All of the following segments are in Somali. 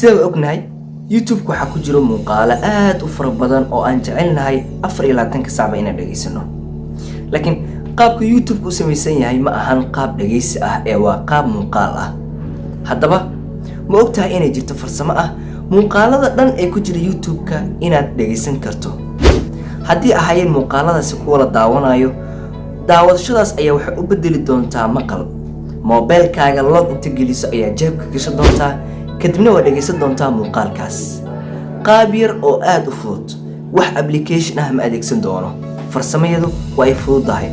sida ognahay YouTube waxa ku jiro muuqaalo aad u fara badan oo aan jecelnahay 24 saac inaan dhageysano. Laakiin qaabka YouTube ku samaysan yahay ma ahan qaab dhageysi ah ee waa qaab muuqaal ah. Haddaba ma ogtahay inay jirto farsamo ah muuqaalada dhan ee ku jira YouTube-ka inaad dhageysan karto. Haddii ahaayeen muuqaaladaasi kuwa la daawanayo, daawadashadaas ayaa waxay u bedeli doontaa maqal. Mobilkaaga log inta geliso ayaa jeebka gashan doontaa, kadibna waa dhageysan doontaa muuqaalkaas. Qaab yar oo aad u fudud, wax application ah ma adeegsan doono. Farsamayadu waa ay fududahay.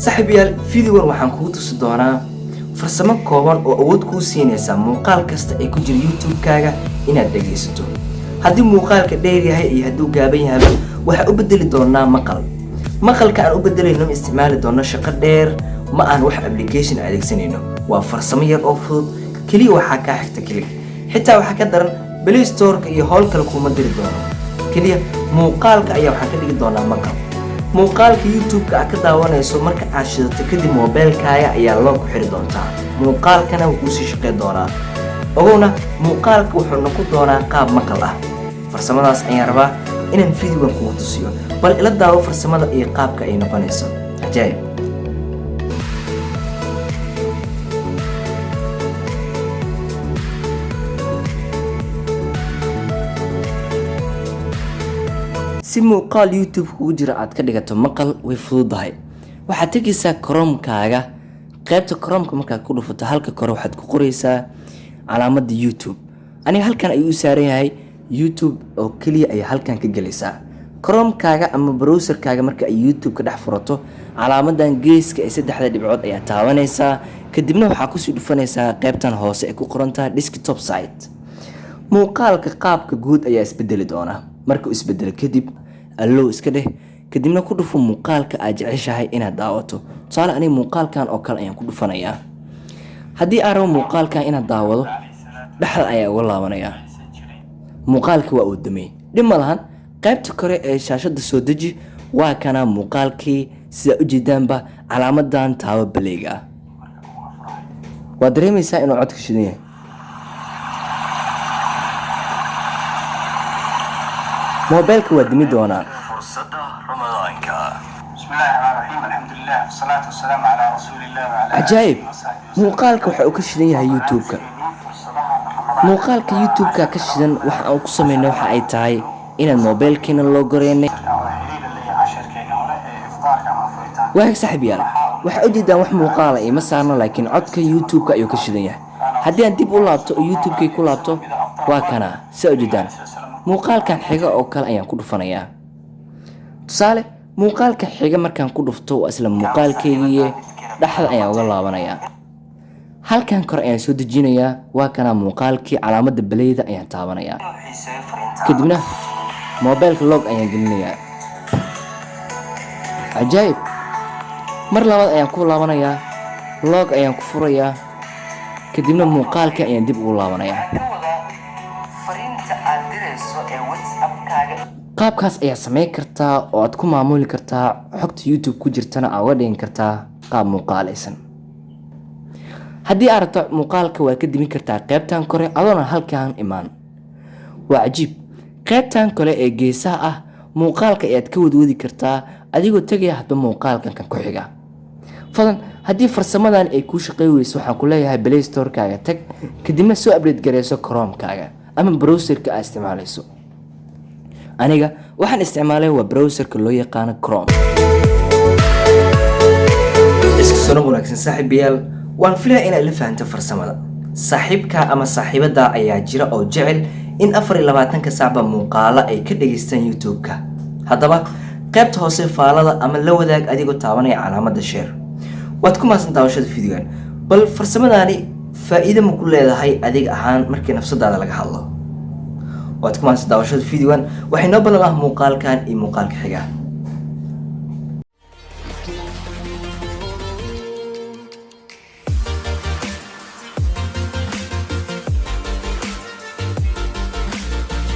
saaxiibayaal, fiidiyowan waxaan kugu tusi doonaa farsamo kooban oo awood kuu siinaysa muuqaal kasta ee ku jira YouTube-kaaga inaad dhageysato. Haddii muuqaalka dheer yahay iyo hadduu gaaban yahay, waxa u bedeli doonaa maqal. Maqalka aan u bedelayno ma isticmaali doono shaqo dheer, ma aan wax application adeegsanayno. Waa farsamo yar oo fudud, kaliya waxaa ka xigta kaliya. Xitaa waxa ka daran Play Store-ka iyo hawl kale kuma diri doono. Kaliya muuqaalka ayaa waxaan ka dhigi doonaa maqal. muuqaalka YouTube-ka aad ka daawanayso marka aad shidato kadib mobilkaaga ayaa loo ku xiri doontaa. Muuqaalkana wuu sii shaqeyn doonaa. Ogowna muuqaalka wuxuu noqon doonaa qaab maqal ah. Farsamadaas ayaan rabaa inaan fiidiyowan kugu tusiyo. Bal ila daawo farsamada iyo qaabka ay noqonayso. Ajaayib. si muuqaal YouTube kugu jira aad ka dhigato maqal way fududahay. Waxaad tagaysaa Chrome-kaaga, qaybta Chrome-ka markaad ku dhufato halka kore waxaad ku qoraysaa calaamadda YouTube. Aniga halkan ayuu saaran yahay YouTube oo kaliya ay halkan ka galaysaa. Chrome-kaaga ama browser-kaaga marka ay YouTube ka dhex furato, calaamadan geeska ee saddexda dhibcood ayaa taabanaysaa, kadibna waxaa ku sii dhufanaysaa qaybtan hoose ee ku qoran tahay desktop site. muuqaalka qaabka guud ayaa isbedeli doona. Marka uu isbedelo kadib allow iska dheh, kadibna ku dhufo muuqaalka aad jeceshahay inaad daawato. Tusaale aniga muuqaalkan oo kale ayaan ku dhufanayaa. Haddii aan rabo muuqaalkan inaad daawado, dhexda ayaa uga laabanayaa. Muuqaalka waa uu damay. Dhib ma lahan, qaybta kore ee shaashada soo deji waa kana muuqaalkii sida u jeedaanba calaamadan taabo baleyga ah. Waa dareemaysaa inuu codka shidan yahay. موبايلك ودمي دونا فرصة رمضانك. بسم الله الرحمن الرحيم. الحمد لله والصلاة والسلام على رسول الله وعلى عجائب. موقالك waxa uu ka shidan yahay YouTube-ka. muuqaalka YouTube-ka ka shidan waxa uu ku sameeyay waxa ay tahay in mobilkeena loo goreeyay. waa saaxiibayaal, waxa u jeedaan wax muuqaal ah ima saarno, laakiin codka YouTube-ka ayuu ka shidan yahay. haddii aan dib u laabto oo YouTube-ka ku laabto, waa kana soo jeedaan muuqaalkan xiga oo kale ayaan ku dhufanayaa. Tusaale, muuqaalka xiga markaan ku dhufto waa isla muuqaalkeedii, dhaxda ayaan uga laabanayaa. halkan kor ayaan soo dejinayaa, waa kana muuqaalkii calaamadda baleyda ayaan taabanayaa. kadibna mobilka log ayaan gelinayaa. ajaayib. mar labaad ayaan ku laabanayaa, log ayaan ku furayaa, kadibna muuqaalka ayaan dib ugu laabanayaa. qaabkaas ayaa sameyn kartaa oo aad ku maamuli kartaa xogta YouTube ku jirtana aad uga dhigin kartaa qaab muuqaalaysan. haddii aad rabto muuqaalka waa ka dimin kartaa qaybtan kore adoona halkan imaan. waa cajiib. qaybtan kale ee geesaha ah muuqaalka ayaad ka wadwadi kartaa adigoo tagaya hadba muuqaalkan kan ku xiga. fadlan haddii farsamadan ay kuu shaqeyn weyso, waxaan ku leeyahay Play Store-kaaga tag, kadibna soo update gareyso Chrome-kaaga ama browser-ka aad isticmaalayso. aniga waxaan isticmaalay waa browser-ka loo yaqaan Chrome. isku soo wanaagsan saaxiibayaal, waan filayaa inaad la fahanto farsamada. saaxiibka ama saaxiibada ayaa jira oo jecel in 24 saac muuqaalo ay ka dhageystaan YouTube-ka. haddaba qaybta hoose faalada ama la wadaag adigoo taabanaya calaamadda share. waad ku maasan daawashada fiidiyowan. bal farsamadani faa'iido ma ku leedahay adiga ahaan markii nafsadaada laga hadlo. waad ku maasan daawashada fiidiyowan. waxay noo ballan muuqaalkan iyo muuqaalka xiga.